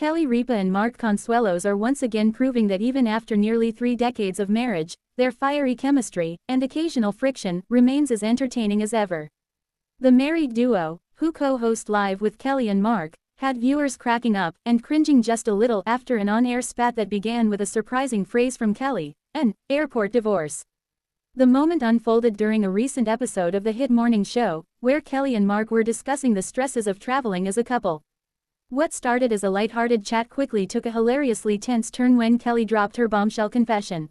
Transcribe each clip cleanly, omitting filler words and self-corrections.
Kelly, Ripa and Mark Consuelos are once again proving that even after nearly 3 decades of marriage, their fiery chemistry, and occasional friction, remains as entertaining as ever. The married duo, who co-host Live with Kelly and Mark, had viewers cracking up and cringing just a little after an on-air spat that began with a surprising phrase from Kelly, an airport divorce. The moment unfolded during a recent episode of the hit morning show, where Kelly and Mark were discussing the stresses of traveling as a couple. What started as a lighthearted chat quickly took a hilariously tense turn when Kelly dropped her bombshell confession.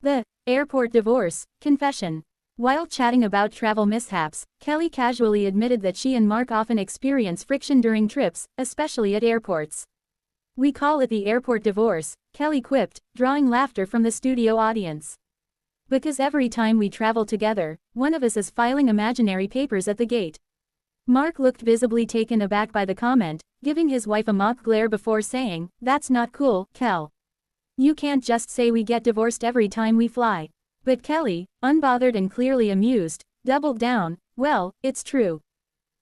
The airport divorce confession. While chatting about travel mishaps, Kelly casually admitted that she and Mark often experience friction during trips, especially at airports. "We call it the airport divorce," Kelly quipped, drawing laughter from the studio audience. "Because every time we travel together, one of us is filing imaginary papers at the gate." Mark looked visibly taken aback by the comment, giving his wife a mock glare before saying, "That's not cool, Kel. You can't just say we get divorced every time we fly." But Kelly, unbothered and clearly amused, doubled down, "Well, it's true.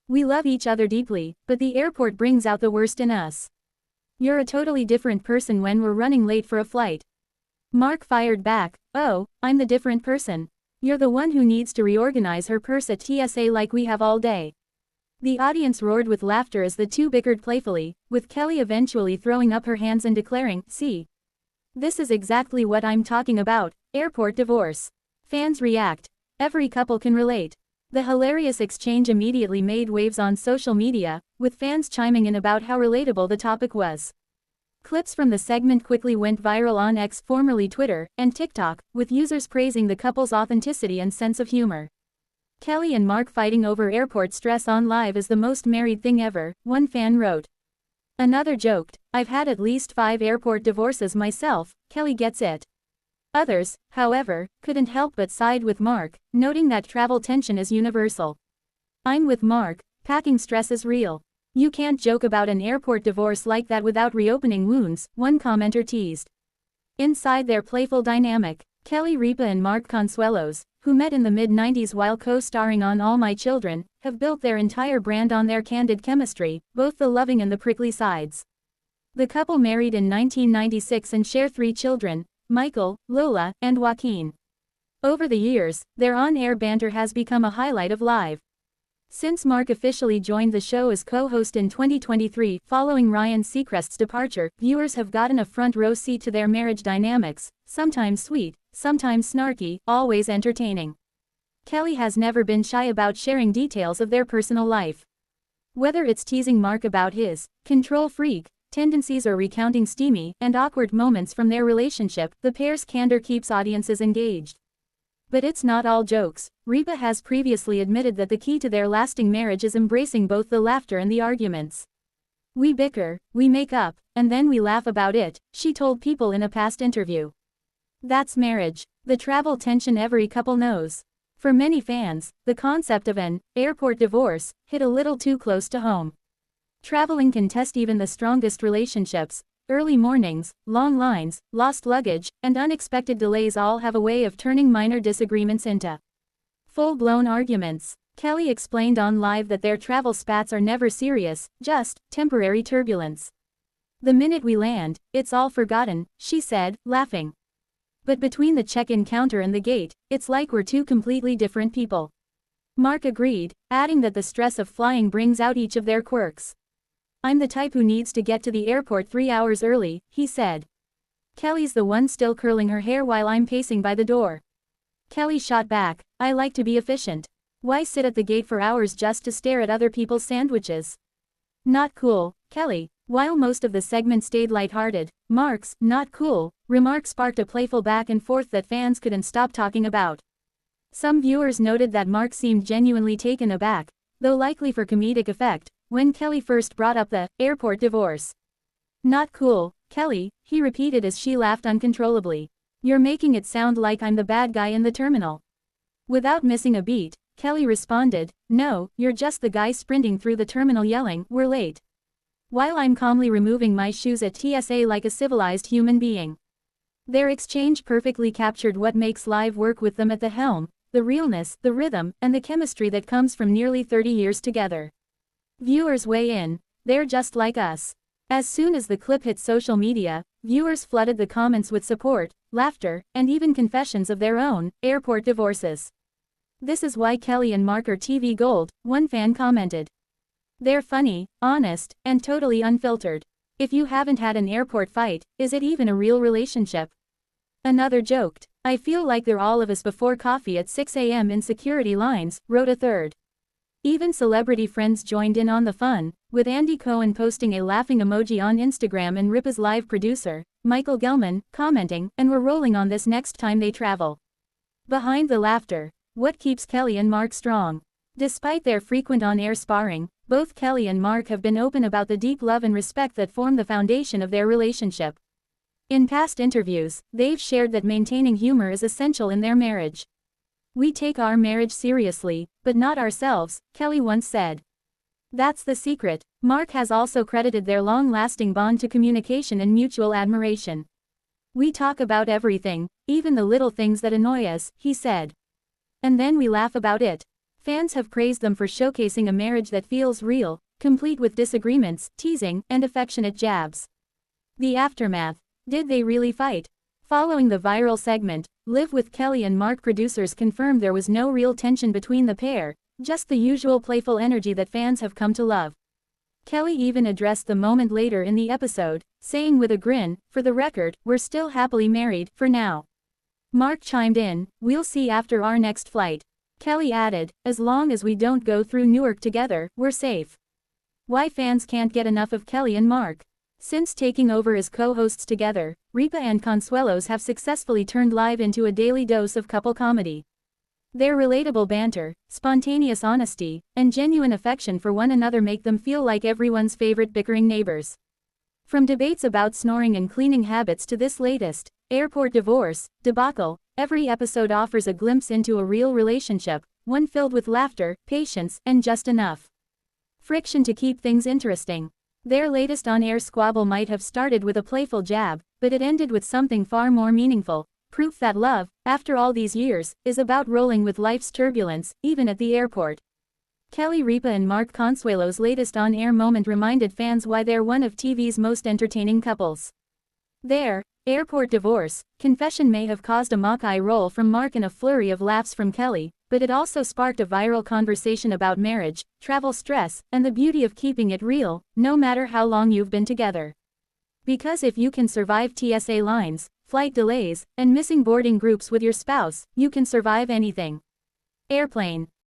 We love each other deeply, but the airport brings out the worst in us. You're a totally different person when we're running late for a flight." Mark fired back, "Oh, I'm the different person. You're the one who needs to reorganize her purse at TSA like we have all day." The audience roared with laughter as the two bickered playfully, with Kelly eventually throwing up her hands and declaring, "See? This is exactly what I'm talking about, airport divorce." Fans react. Every couple can relate. The hilarious exchange immediately made waves on social media, with fans chiming in about how relatable the topic was. Clips from the segment quickly went viral on X, formerly Twitter, and TikTok, with users praising the couple's authenticity and sense of humor. "Kelly and Mark fighting over airport stress on Live is the most married thing ever," one fan wrote. Another joked, "I've had at least 5 airport divorces myself, Kelly gets it." Others, however, couldn't help but side with Mark, noting that travel tension is universal. "I'm with Mark, packing stress is real. You can't joke about an airport divorce like that without reopening wounds," one commenter teased. Inside their playful dynamic, Kelly, Ripa and Mark Consuelos, who met in the mid-90s while co-starring on All My Children, have built their entire brand on their candid chemistry, both the loving and the prickly sides. The couple married in 1996 and share 3 children, Michael, Lola, and Joaquin. Over the years, their on-air banter has become a highlight of Live. Since Mark officially joined the show as co-host in 2023 following Ryan Seacrest's departure, viewers have gotten a front-row seat to their marriage dynamics, sometimes sweet, sometimes snarky, always entertaining. Kelly has never been shy about sharing details of their personal life. Whether it's teasing Mark about his control freak tendencies or recounting steamy and awkward moments from their relationship, the pair's candor keeps audiences engaged. But it's not all jokes. Ripa has previously admitted that the key to their lasting marriage is embracing both the laughter and the arguments. "We bicker, we make up, and then we laugh about it," she told People in a past interview. That's marriage, the travel tension every couple knows. For many fans, the concept of an airport divorce hit a little too close to home. Traveling can test even the strongest relationships. Early mornings, long lines, lost luggage, and unexpected delays all have a way of turning minor disagreements into full-blown arguments. Kelly explained on Live that their travel spats are never serious, just temporary turbulence. "The minute we land, it's all forgotten," she said, laughing. "But between the check-in counter and the gate, it's like we're 2 completely different people." Mark agreed, adding that the stress of flying brings out each of their quirks. "I'm the type who needs to get to the airport 3 hours early," he said. "Kelly's the one still curling her hair while I'm pacing by the door." Kelly shot back, "I like to be efficient. Why sit at the gate for hours just to stare at other people's sandwiches?" "Not cool, Kelly." While most of the segment stayed lighthearted, Mark's "not cool" remark sparked a playful back and forth that fans couldn't stop talking about. Some viewers noted that Mark seemed genuinely taken aback, though likely for comedic effect, when Kelly first brought up the airport divorce. "Not cool, Kelly," he repeated as she laughed uncontrollably. "You're making it sound like I'm the bad guy in the terminal." Without missing a beat, Kelly responded, "No, you're just the guy sprinting through the terminal yelling, 'We're late,' while I'm calmly removing my shoes at TSA like a civilized human being." Their exchange perfectly captured what makes Live work with them at the helm: the realness, the rhythm, and the chemistry that comes from nearly 30 years together. Viewers weigh in. "They're just like us. As soon as the clip hit social media, viewers flooded the comments with support, laughter, and even confessions of their own airport divorces. "This is why Kelly and Mark are TV gold," one fan commented. "They're funny, honest, and totally unfiltered. If you haven't had an airport fight, is it even a real relationship?" Another joked, "I feel like they're all of us before coffee at 6 a.m. in security lines," wrote a third. Even celebrity friends joined in on the fun, with Andy Cohen posting a laughing emoji on Instagram and Ripa's live producer, Michael Gelman, commenting, "And we're rolling on this next time they travel." Behind the laughter, what keeps Kelly and Mark strong? Despite their frequent on-air sparring, both Kelly and Mark have been open about the deep love and respect that form the foundation of their relationship. In past interviews, they've shared that maintaining humor is essential in their marriage. "We take our marriage seriously, but not ourselves," Kelly once said. That's the secret. Mark has also credited their long-lasting bond to communication and mutual admiration. "We talk about everything, even the little things that annoy us," he said. "And then we laugh about it." Fans have praised them for showcasing a marriage that feels real, complete with disagreements, teasing, and affectionate jabs. The aftermath. Did they really fight? Following the viral segment, Live with Kelly and Mark producers confirmed there was no real tension between the pair, just the usual playful energy that fans have come to love. Kelly even addressed the moment later in the episode, saying with a grin, "For the record, we're still happily married, for now." Mark chimed in, "We'll see after our next flight." Kelly added, "As long as we don't go through Newark together, we're safe." Why fans can't get enough of Kelly and Mark? Since taking over as co-hosts together, Ripa and Consuelos have successfully turned live into a daily dose of couple comedy. Their relatable banter, spontaneous honesty, and genuine affection for one another make them feel like everyone's favorite bickering neighbors. From debates about snoring and cleaning habits to this latest airport divorce debacle, every episode offers a glimpse into a real relationship, one filled with laughter, patience, and just enough friction to keep things interesting. Their latest on-air squabble might have started with a playful jab, but it ended with something far more meaningful, proof that love, after all these years, is about rolling with life's turbulence, even at the airport. Kelly Ripa and Mark Consuelos' latest on-air moment reminded fans why they're one of TV's most entertaining couples. Their airport divorce confession may have caused a mock eye roll from Mark and a flurry of laughs from Kelly, but it also sparked a viral conversation about marriage, travel stress, and the beauty of keeping it real, no matter how long you've been together. Because if you can survive TSA lines, flight delays, and missing boarding groups with your spouse, you can survive anything. Airplane.